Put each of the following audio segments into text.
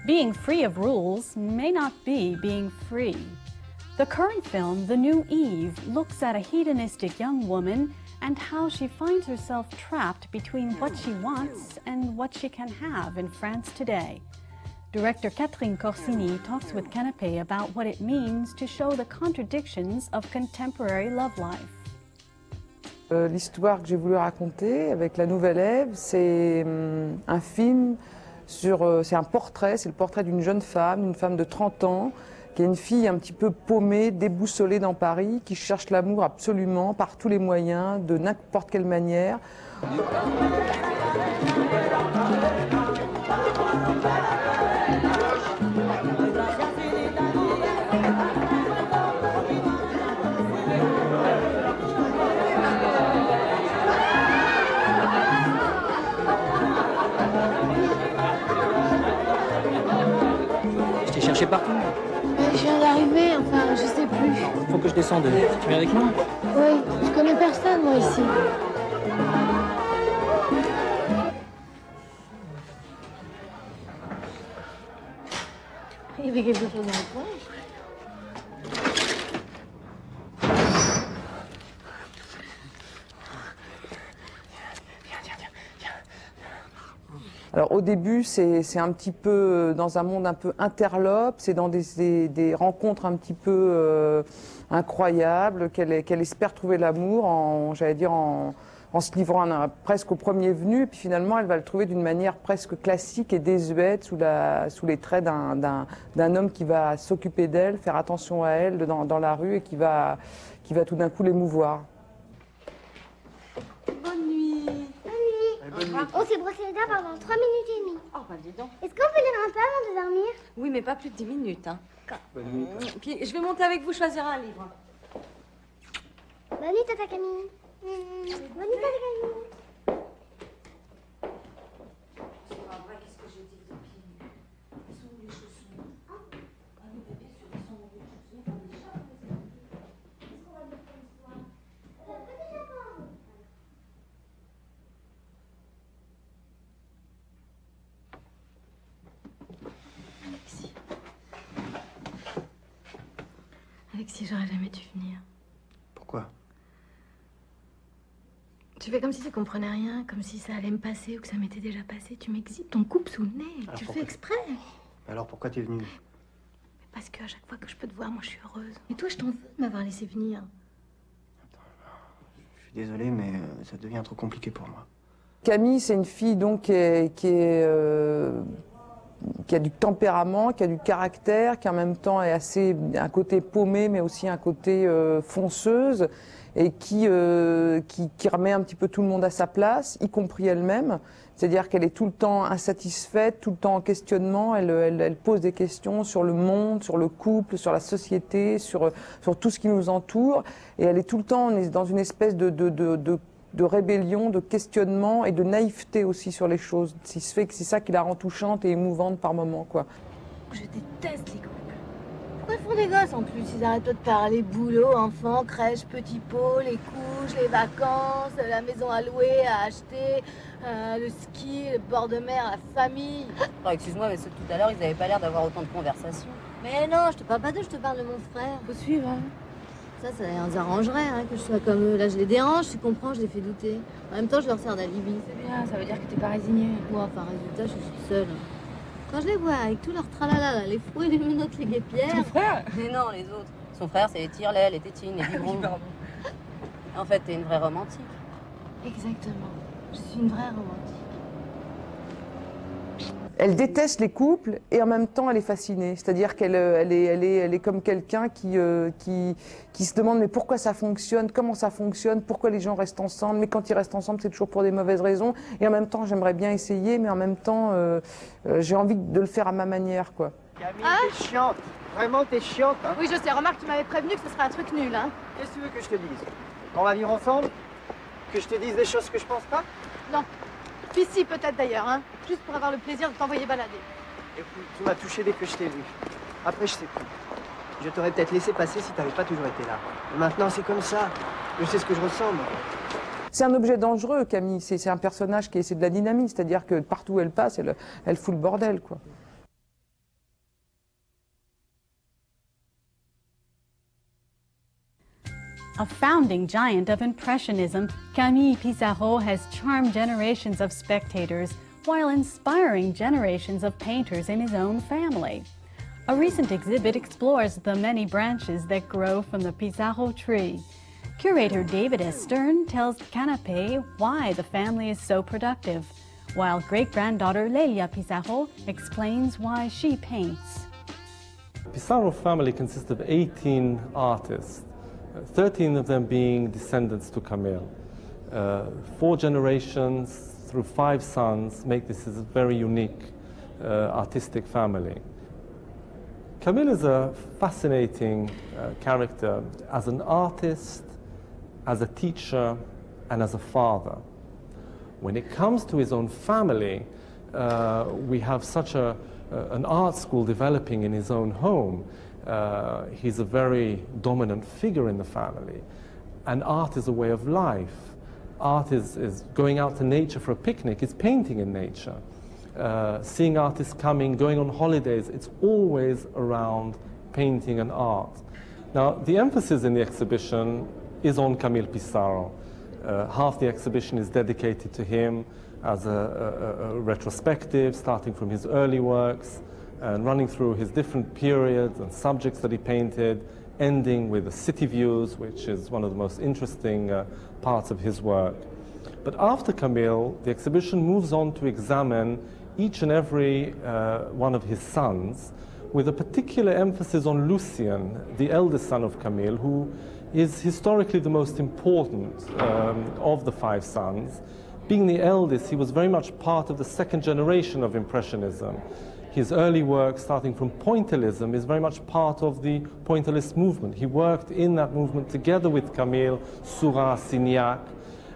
Being free of rules may not be being free. The current film, The New Eve, looks at a hedonistic young woman and how she finds herself trapped between what she wants and what she can have in France today. Director Catherine Corsini talks with Canape about what it means to show the contradictions of contemporary love life. L'histoire que j'ai voulu raconter avec La Nouvelle Ève, c'est un film c'est un portrait, c'est le portrait d'une jeune femme, une femme de 30 ans, qui est une fille un petit peu paumée, déboussolée dans Paris, qui cherche l'amour absolument par tous les moyens, de n'importe quelle manière. Je t'ai cherché partout. Je viens d'arriver, enfin, je sais plus. Faut que je descende. Tu viens avec moi? Oui, je connais personne, moi, ici. Il y avait quelque chose dans le coin. Alors au début, c'est un petit peu dans un monde un peu interlope, c'est dans des rencontres un petit peu incroyables qu'elle espère trouver l'amour, j'allais dire en se livrant presque au premier venu, et puis finalement elle va le trouver d'une manière presque classique et désuète sous les traits d'un homme qui va s'occuper d'elle, faire attention à elle dans la rue et qui va tout d'un coup l'émouvoir. Bonne nuit. Bonne nuit. On s'est brossé les dents pendant 3 minutes et demie. Oh, bah dis donc. Est-ce qu'on peut lire un peu avant de dormir? Oui, mais pas plus de 10 minutes, hein. Bonne nuit. Puis je vais monter avec vous choisir un livre. Bonne nuit, Tata Camille. Bonne nuit, Tata Camille. C'est pas vrai, qu'est-ce que j'ai dit de pieds? Ils sont où les chaussons? Ah oui, bien sûr, ils sont où les chaussons? Pas des chats, Qu'est-ce qu'on va dire pour l'histoire? Petit chapeau. Alexis. Alexis, j'aurais jamais dû venir. Pourquoi? Tu fais comme si tu comprenais rien, comme si ça allait me passer ou que ça m'était déjà passé. Tu m'excites, ton coupe sous le nez. Alors Tu le pourquoi fais exprès. Alors pourquoi t'es venue? Mais parce qu'à chaque fois que je peux te voir, moi je suis heureuse. Et toi, je t'en veux de m'avoir laissé venir. Je suis désolé, mais ça devient trop compliqué pour moi. Camille, c'est une fille donc qui a du tempérament, qui a du caractère, qui en même temps est un côté paumé, mais aussi un côté fonceuse, et qui remet un petit peu tout le monde à sa place, y compris elle-même. C'est-à-dire qu'elle est tout le temps insatisfaite, tout le temps en questionnement. Elle pose des questions sur le monde, sur le couple, sur la société, sur tout ce qui nous entoure. Et elle est tout le temps dans une espèce de rébellion, de questionnement et de naïveté aussi sur les choses. C'est ça qui la rend touchante et émouvante par moments, quoi. Je déteste les couples. Pourquoi ils font des gosses en plus? Ils arrêtent pas de parler boulot, enfants, crèche, petit pot, les couches, les vacances, la maison à louer, à acheter, le ski, le bord de mer, la famille. Oh, excuse-moi, mais ceux de tout à l'heure, ils avaient pas l'air d'avoir autant de conversations. Mais non, je te parle pas d'eux, je te parle de mon frère. Faut suivre, hein. Ça les arrangerait, hein, que je sois comme eux. Là, je les dérange, tu comprends, je les fais douter. En même temps, je leur sers d'alibi. C'est bien, ça veut dire que t'es pas résignée. Moi, enfin, résultat, je suis toute seule. Quand je les vois avec tout leur tralala, là, les fouets, les menottes, les guêpières... Ton frère? Mais non, les autres. Son frère, c'est les tire-lait, les tétines, les biberons. En fait, t'es une vraie romantique. Exactement. Je suis une vraie romantique. Elle déteste les couples et en même temps elle est fascinée. C'est-à-dire qu'elle est comme quelqu'un qui se demande mais pourquoi ça fonctionne, comment ça fonctionne, pourquoi les gens restent ensemble, mais quand ils restent ensemble c'est toujours pour des mauvaises raisons. Et en même temps j'aimerais bien essayer, mais en même temps j'ai envie de le faire à ma manière, quoi. Camille, t'es chiante. Vraiment, t'es chiante. Hein. Oui, je sais. Remarque, tu m'avais prévenu que ce serait un truc nul, hein. Qu'est-ce que tu veux que je te dise? Qu'on va vivre ensemble? Que je te dise des choses que je pense pas? Non. Puis si, peut-être d'ailleurs, hein. Juste pour avoir le plaisir de t'envoyer balader. Écoute, tu m'as touché dès que je t'ai vu. Après, je sais plus. Je t'aurais peut-être laissé passer si t'avais pas toujours été là. Mais maintenant, c'est comme ça. Je sais ce que je ressens, moi. C'est un objet dangereux, Camille. C'est un personnage qui essaie de la dynamique, c'est-à-dire que partout où elle passe, elle fout le bordel, quoi. A founding giant of Impressionism, Camille Pissarro has charmed generations of spectators while inspiring generations of painters in his own family. A recent exhibit explores the many branches that grow from the Pissarro tree. Curator David S. Stern tells Canape why the family is so productive, while great-granddaughter Lelia Pissarro explains why she paints. The Pissarro family consists of 18 artists, 13 of them being descendants to Camille. 4 generations through 5 sons make this a very unique artistic family. Camille is a fascinating character as an artist, as a teacher, and as a father. When it comes to his own family, we have such an art school developing in his own home. He's a very dominant figure in the family. And art is a way of life. Art is going out to nature for a picnic, it's painting in nature. Seeing artists coming, going on holidays, it's always around painting and art. Now, the emphasis in the exhibition is on Camille Pissarro. Half the exhibition is dedicated to him as a retrospective, starting from his early works and running through his different periods and subjects that he painted, ending with the city views, which is one of the most interesting parts of his work. But after Camille, the exhibition moves on to examine each and every one of his sons, with a particular emphasis on Lucien, the eldest son of Camille, who is historically the most important of the 5 sons. Being the eldest, he was very much part of the second generation of Impressionism. His early work, starting from Pointillism, is very much part of the Pointillist movement. He worked in that movement together with Camille, Seurat, Signac,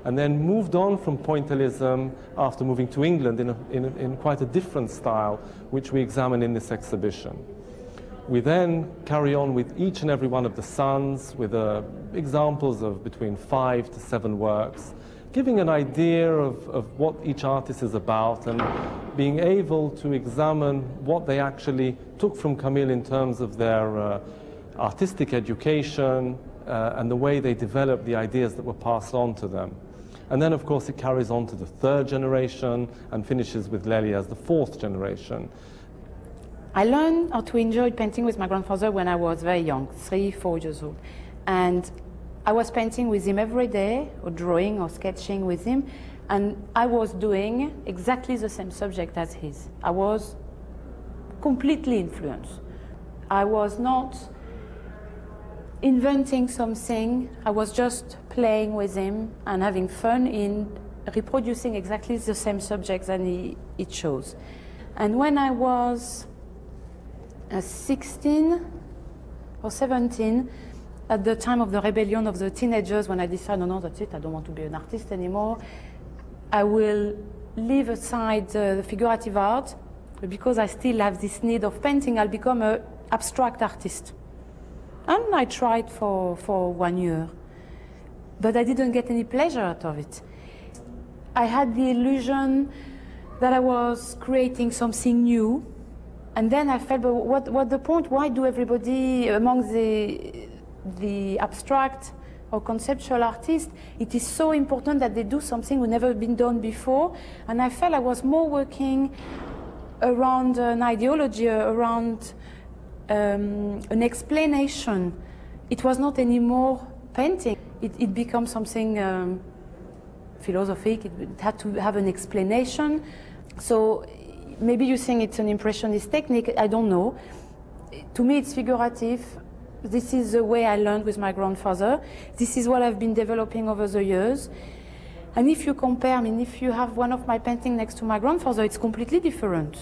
and then moved on from Pointillism after moving to England in quite a different style, which we examine in this exhibition. We then carry on with each and every one of the sons with examples of between 5 to 7 works, giving an idea of what each artist is about and being able to examine what they actually took from Camille in terms of their artistic education and the way they developed the ideas that were passed on to them. And then, of course, it carries on to the 3rd generation and finishes with Lelia as the 4th generation. I learned how to enjoy painting with my grandfather when I was very young, 3, 4 years old. And I was painting with him every day, or drawing or sketching with him, and I was doing exactly the same subject as his. I was completely influenced. I was not inventing something, I was just playing with him and having fun in reproducing exactly the same subjects that he chose. And when I was 16 or 17, at the time of the rebellion of the teenagers, when I decided, no, that's it, I don't want to be an artist anymore, I will leave aside the figurative art, because I still have this need of painting, I'll become an abstract artist. And I tried for 1 year, but I didn't get any pleasure out of it. I had the illusion that I was creating something new, and then I felt, but what the point? Why do everybody among the abstract or conceptual artists, it is so important that they do something that never been done before? And I felt I was more working around an ideology, around an explanation. It was not anymore painting. It became something philosophic. It had to have an explanation. So maybe you think it's an impressionist technique, I don't know. To me it's figurative. This is the way I learned with my grandfather. This is what I've been developing over the years. And if you compare, I mean, if you have one of my paintings next to my grandfather, it's completely different.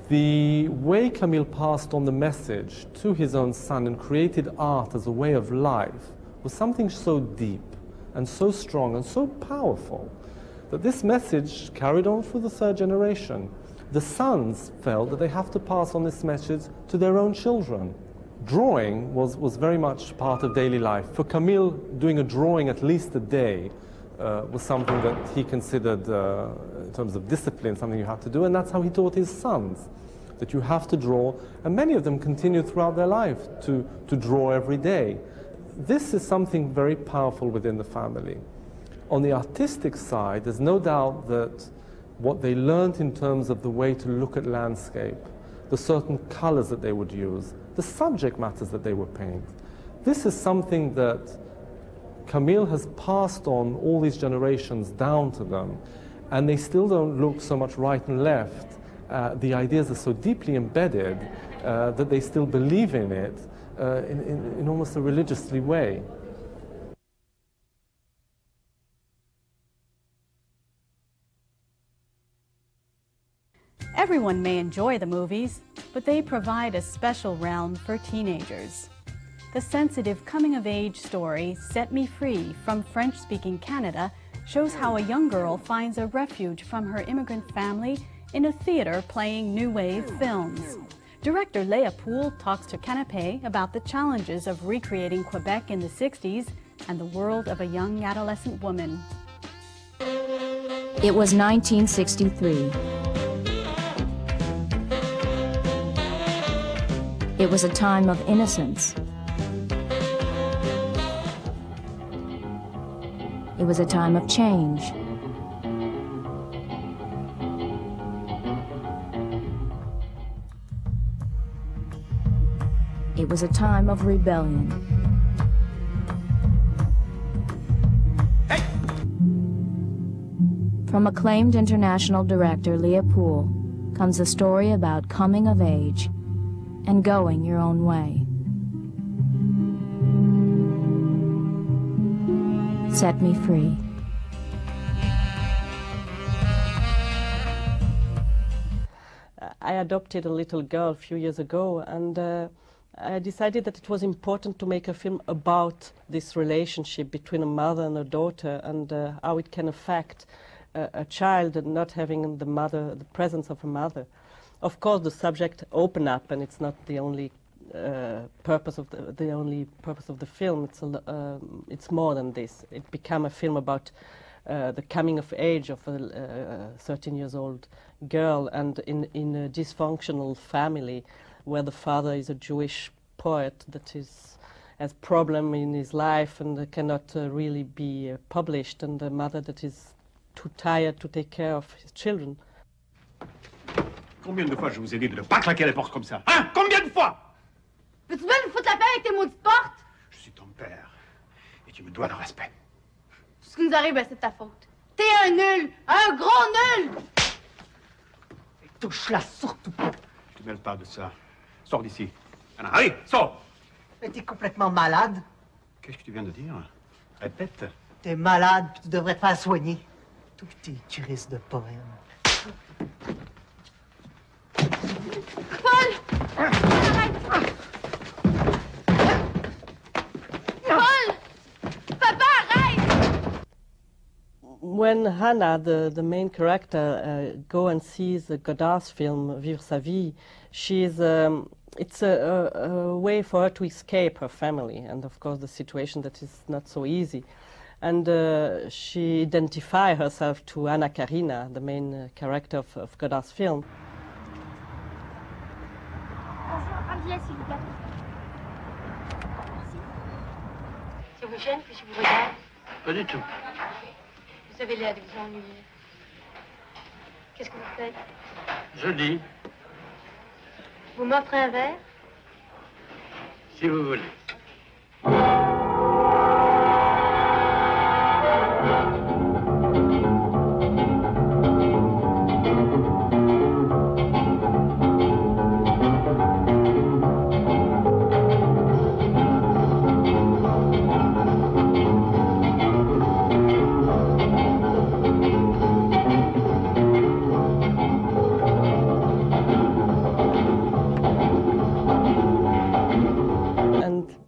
The way Camille passed on the message to his own son and created art as a way of life was something so deep and so strong and so powerful that this message carried on through the 3rd generation. The sons felt that they have to pass on this message to their own children. Drawing was very much part of daily life. For Camille, doing a drawing at least a day was something that he considered, in terms of discipline, something you had to do, and that's how he taught his sons, that you have to draw, and many of them continue throughout their life to draw every day. this is something very powerful within the family. On the artistic side, there's no doubt that what they learned in terms of the way to look at landscape, the certain colors that they would use, the subject matters that they would paint. This is something that Camille has passed on all these generations down to them, and they still don't look so much right and left. The ideas are so deeply embedded that they still believe in it in almost a religiously way. Everyone may enjoy the movies, but they provide a special realm for teenagers. The sensitive coming-of-age story, Set Me Free, from French-speaking Canada, shows how a young girl finds a refuge from her immigrant family in a theater playing new wave films. Director Léa Poole talks to Canape about the challenges of recreating Quebec in the 60s and the world of a young adolescent woman. It was 1963. It was a time of innocence. It was a time of change. It was a time of rebellion. Hey! From acclaimed international director Léa Poole comes a story about coming of age and going your own way. Set Me Free. I adopted a little girl a few years ago, and I decided that it was important to make a film about this relationship between a mother and a daughter, and how it can affect a child not having the presence of a mother. Of course, the subject opened up, and it's not the only purpose of the film. It's more than this. It became a film about the coming of age of a 13-year-old girl, and in a dysfunctional family where the father is a Jewish poet that has problem in his life and cannot really be published, and a mother that is too tired to take care of his children. Combien de fois je vous ai dit de ne pas claquer la porte comme ça? Hein? Combien de fois? Peux-tu bien me foutre la paix avec tes maudites portes? Je suis ton père et tu me dois le respect. Tout ce qui nous arrive, ben, c'est de ta faute. T'es un nul! Un gros nul! Et touche-la surtout pas. Je te mêle pas de ça. Sors d'ici. Anna, allez, sors! Mais t'es complètement malade. Qu'est-ce que tu viens de dire? Répète. T'es malade, puis tu devrais te faire soigner. Tous tes crises de poèmes. Paul! Arrête! Paul! Papa, arrête! When Hannah, the main character, go and sees the Godard's film Vivre sa vie, it's a way for her to escape her family, and of course the situation that is not so easy. And she identifies herself to Anna Karina, the main character of Godard's film. Un billet, s'il vous plaît. Merci. Ça vous gêne que je vous regarde? Pas du tout. Vous avez l'air de vous ennuyer. Qu'est-ce que vous faites? Je dis, Vous m'offrez un verre? si vous voulez.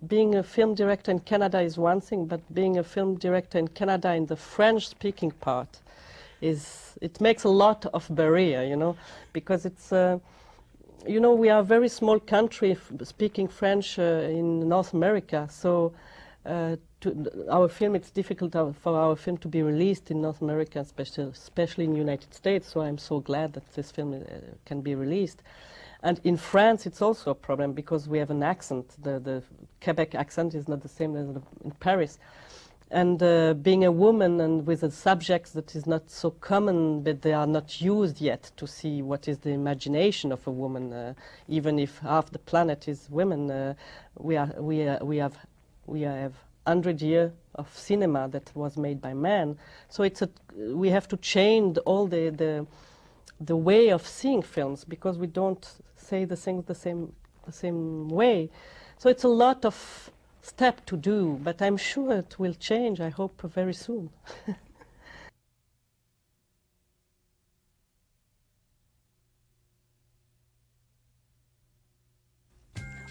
Being a film director in Canada is one thing, but being a film director in Canada in the French-speaking part it makes a lot of barrier, you know, because it's, you know, we are a very small country speaking French in North America, so our film, it's difficult for our film to be released in North America, especially in the United States, so I'm so glad that this film can be released. And in France, it's also a problem because we have an accent. The Quebec accent is not the same as in Paris. And being a woman and with a subject that is not so common, but they are not used yet to see what is the imagination of a woman, even if half the planet is women. We have 100 years of cinema that was made by men. So we have to change all the way of seeing films because we don't say the things the same way. So it's a lot of step to do, but I'm sure it will change, I hope, very soon.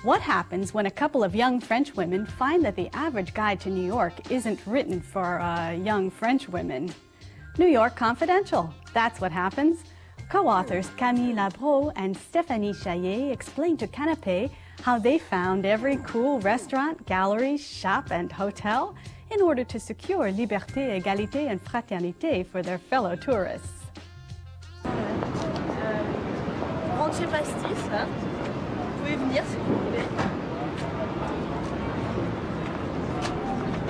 What happens when a couple of young French women find that the average guide to New York isn't written for young French women? New York Confidential, that's what happens. Co-authors Camille Labro and Stéphanie Chaillet explain to Canape how they found every cool restaurant, gallery, shop, and hotel in order to secure liberté, égalité, and fraternité for their fellow tourists. Rentier pastis, là. Vous pouvez venir si vous voulez.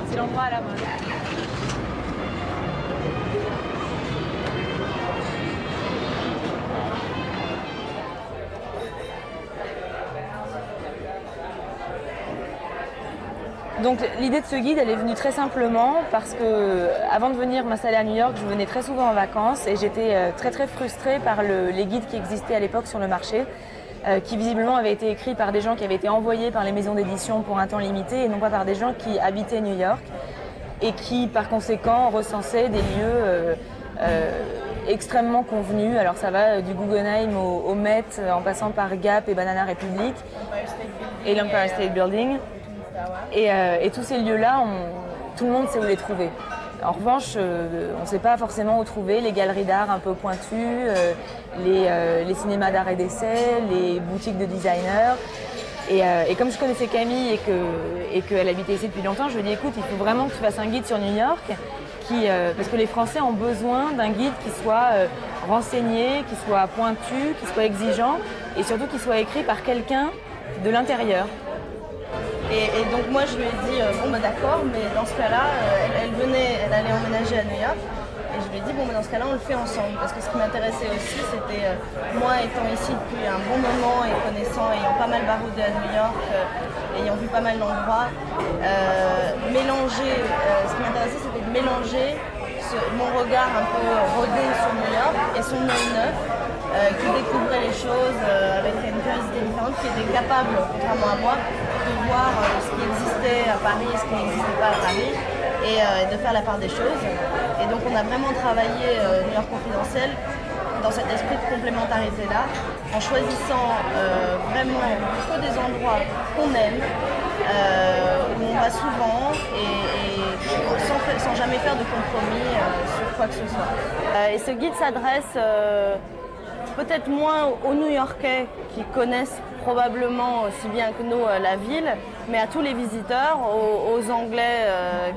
C'est l'endroit à la mode. Donc l'idée de ce guide, elle est venue très simplement parce que avant de venir m'installer à New York, je venais très souvent en vacances et j'étais très frustrée par les guides qui existaient à l'époque sur le marché, qui visiblement avaient été écrits par des gens qui avaient été envoyés par les maisons d'édition pour un temps limité et non pas par des gens qui habitaient New York et qui par conséquent recensaient des lieux extrêmement convenus. Alors ça va du Guggenheim au Met en passant par Gap et Banana Republic et l'Empire State Building. Et tous ces lieux-là, tout le monde sait où les trouver. En revanche, on ne sait pas forcément où trouver les galeries d'art un peu pointues, les cinémas d'art et d'essai, les boutiques de designers. Et comme je connaissais Camille et qu'elle habitait ici depuis longtemps, je lui ai dit écoute, il faut vraiment que tu fasses un guide sur New York, parce que les Français ont besoin d'un guide qui soit renseigné, qui soit pointu, qui soit exigeant et surtout qui soit écrit par quelqu'un de l'intérieur. Et donc moi je lui ai dit bon bah d'accord, mais dans ce cas-là, elle allait emménager à New York et je lui ai dit bon bah dans ce cas-là on le fait ensemble parce que ce qui m'intéressait aussi c'était moi étant ici depuis un bon moment et ayant pas mal baroudé à New York, ayant vu pas mal d'endroits, ce qui m'intéressait c'était de mélanger mon regard un peu rodé sur New York et son œil neuf. Qui découvrait les choses avec une curiosité différente, qui était capable, contrairement à moi, de voir ce qui existait à Paris et ce qui n'existait pas à Paris, et de faire la part des choses. Et donc on a vraiment travaillé New York Confidentiel dans cet esprit de complémentarité-là, en choisissant vraiment que des endroits qu'on aime, où on va souvent, et sans jamais faire de compromis sur quoi que ce soit. Et ce guide s'adresse peut-être moins aux New-Yorkais qui connaissent probablement aussi bien que nous la ville, mais à tous les visiteurs, aux Anglais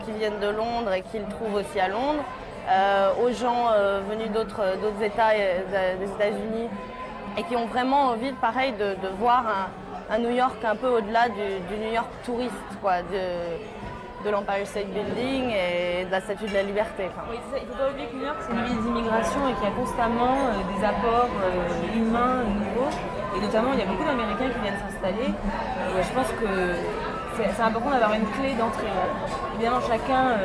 qui viennent de Londres et qui le trouvent aussi à Londres, aux gens venus d'autres États des États-Unis et qui ont vraiment envie, pareil, de voir un New York un peu au-delà du New York touriste, quoi, de l'Empire State Building et de la Statue de la Liberté. Oui, il ne faut pas oublier que New York, c'est une ville d'immigration et qu'il y a constamment des apports humains nouveaux. Et notamment, il y a beaucoup d'Américains qui viennent s'installer. Et je pense que c'est important d'avoir une clé d'entrée. Évidemment, chacun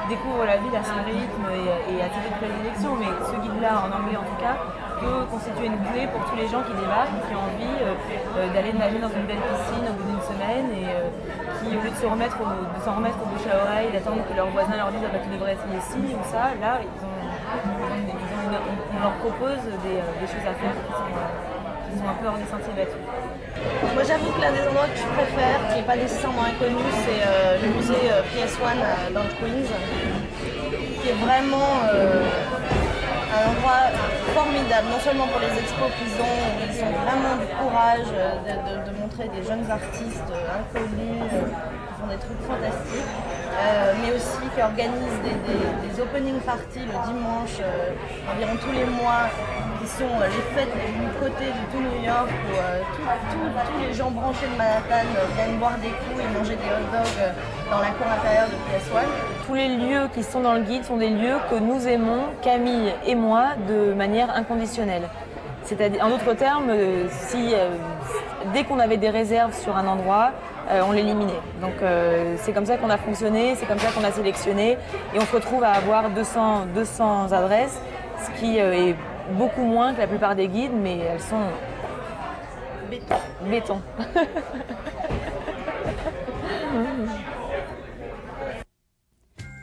découvre la ville à son rythme et à ses prédilections, mais ce guide-là, en anglais en tout cas, peut constituer une clé pour tous les gens qui débarquent, qui ont envie d'aller nager dans une belle piscine au bout d'une semaine et qui, au lieu de s'en remettre au bouche à oreille, d'attendre que leurs voisins leur disent ah, bah, tu devrais essayer ci ou ça, là, on leur propose des choses à faire qui sont un peu hors des sentiers battus. Moi j'avoue que l'un des endroits que je préfère, qui n'est pas nécessairement inconnu, c'est le musée PS1 dans le Queens, qui est vraiment un endroit formidable, non seulement pour les expos qu'ils ont, où ils ont vraiment du courage de montrer des jeunes artistes inconnus, qui font des trucs fantastiques, mais aussi qui organisent des opening parties le dimanche, environ tous les mois, qui sont les fêtes du côté de tout New York, où tous les gens branchés de Manhattan viennent boire des coups et manger des hot dogs dans la cour intérieure de PS1. Tous les lieux qui sont dans le guide sont des lieux que nous aimons, Camille et moi, de manière inconditionnelle. C'est-à-dire, en d'autres termes, dès qu'on avait des réserves sur un endroit, on l'éliminait. Donc c'est comme ça qu'on a fonctionné, c'est comme ça qu'on a sélectionné, et on se retrouve à avoir 200 adresses, ce qui est beaucoup moins que la plupart des guides, mais elles sont béton.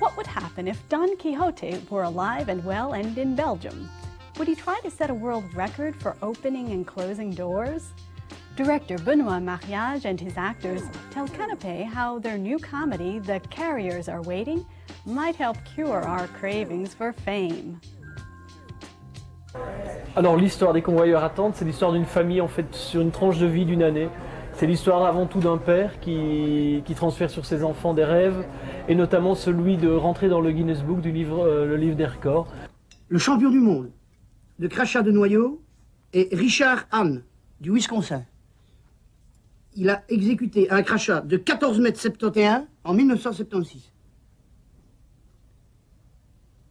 What would happen if Don Quixote were alive and well and in Belgium? Would he try to set a world record for opening and closing doors? Director Benoît Mariage and his actors tell Canape how their new comedy, The Carriers Are Waiting, might help cure our cravings for fame. Alors l'histoire des convoyeurs attendent, c'est l'histoire d'une famille en fait sur une tranche de vie d'une année. C'est l'histoire avant tout d'un père qui transfère sur ses enfants des rêves, et notamment celui de rentrer dans le Guinness Book le livre des records. Le champion du monde de crachat de noyau est Richard Hahn, du Wisconsin. Il a exécuté un crachat de 14,71 m en 1976.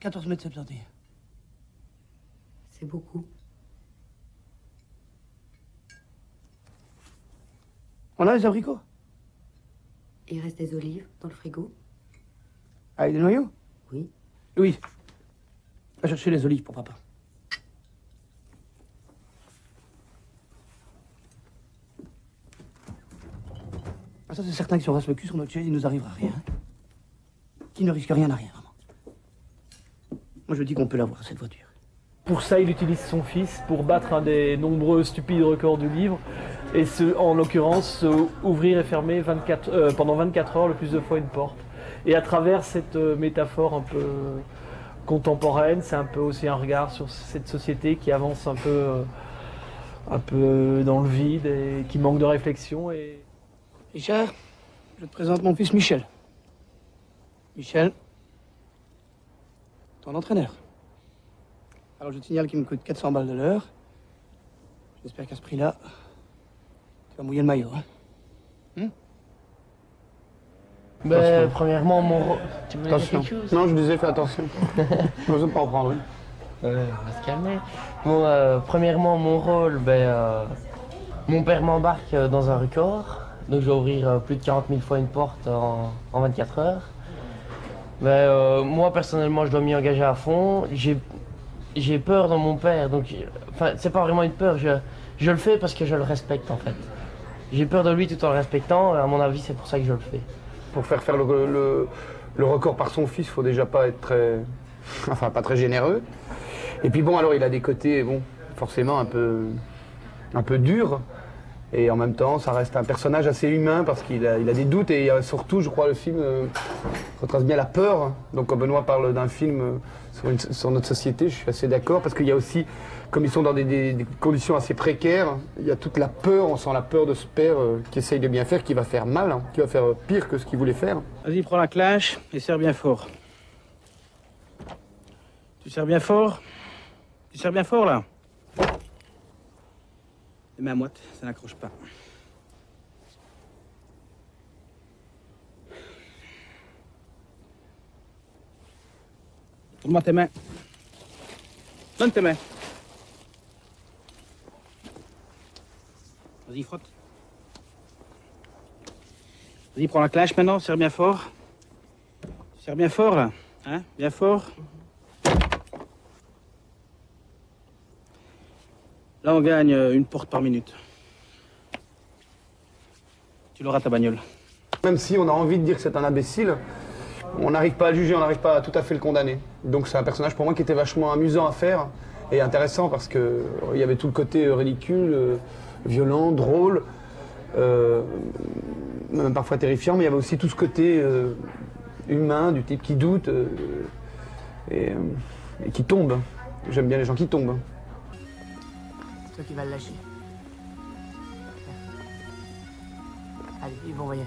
14,71 m. C'est beaucoup. On a les abricots. Il reste des olives dans le frigo? Avec des noyaux? Oui. Oui. Va chercher les olives pour papa. Ah, ça, c'est certain que si on reste le cul sur notre chaise, il nous arrivera rien. Qui ne risque rien n'a rien, vraiment. Moi, je dis qu'on peut l'avoir, cette voiture. Pour ça, il utilise son fils pour battre un des nombreux stupides records du livre, et en l'occurrence, ouvrir et fermer pendant 24 heures le plus de fois une porte. Et à travers cette métaphore un peu contemporaine, c'est un peu aussi un regard sur cette société qui avance un peu dans le vide et qui manque de réflexion. Richard, je te présente mon fils Michel. Michel, ton entraîneur. Alors je te signale qu'il me coûte 400 balles de l'heure. J'espère qu'à ce prix-là, tu vas mouiller le maillot. Hein? Ben, premièrement, mon rôle. Tu veux dire Attention. quelque chose? Non, je disais, fais attention. Je n'ose pas en prendre une. On va se calmer. Bon, premièrement, mon rôle, mon père m'embarque dans un record. Donc je vais ouvrir plus de 40 000 fois une porte en 24 heures. Moi, personnellement, je dois m'y engager à fond. J'ai peur dans mon père, donc c'est pas vraiment une peur, je le fais parce que je le respecte en fait. J'ai peur de lui tout en le respectant, et à mon avis c'est pour ça que je le fais. Pour faire le record par son fils, il faut déjà pas être pas très généreux. Et puis bon, alors il a des côtés, forcément un peu durs. Et en même temps, ça reste un personnage assez humain parce qu'il a des doutes, et surtout, je crois, le film retrace bien la peur. Donc quand Benoît parle d'un film sur notre société, je suis assez d'accord, parce qu'il y a aussi, comme ils sont dans des conditions assez précaires, il y a toute la peur, on sent la peur de ce père qui essaye de bien faire, qui va faire mal, qui va faire pire que ce qu'il voulait faire. Vas-y, prends la clenche et serre bien fort. Tu serres bien fort? Tu serres bien fort, là? Les mains moites, ça n'accroche pas. Donne-moi tes mains. Donne tes mains. Vas-y, frotte. Vas-y, prends la clenche maintenant, serre bien fort. Serre bien fort, là. Hein? Bien fort. Là, on gagne une porte par minute. Tu l'auras, ta bagnole. Même si on a envie de dire que c'est un imbécile, on n'arrive pas à le juger, on n'arrive pas à tout à fait le condamner. Donc c'est un personnage pour moi qui était vachement amusant à faire et intéressant parce qu'il y avait tout le côté ridicule, violent, drôle, même parfois terrifiant, mais il y avait aussi tout ce côté humain, du type qui doute et qui tombe. J'aime bien les gens qui tombent. C'est toi qui vas le lâcher. Allez, bon voyage.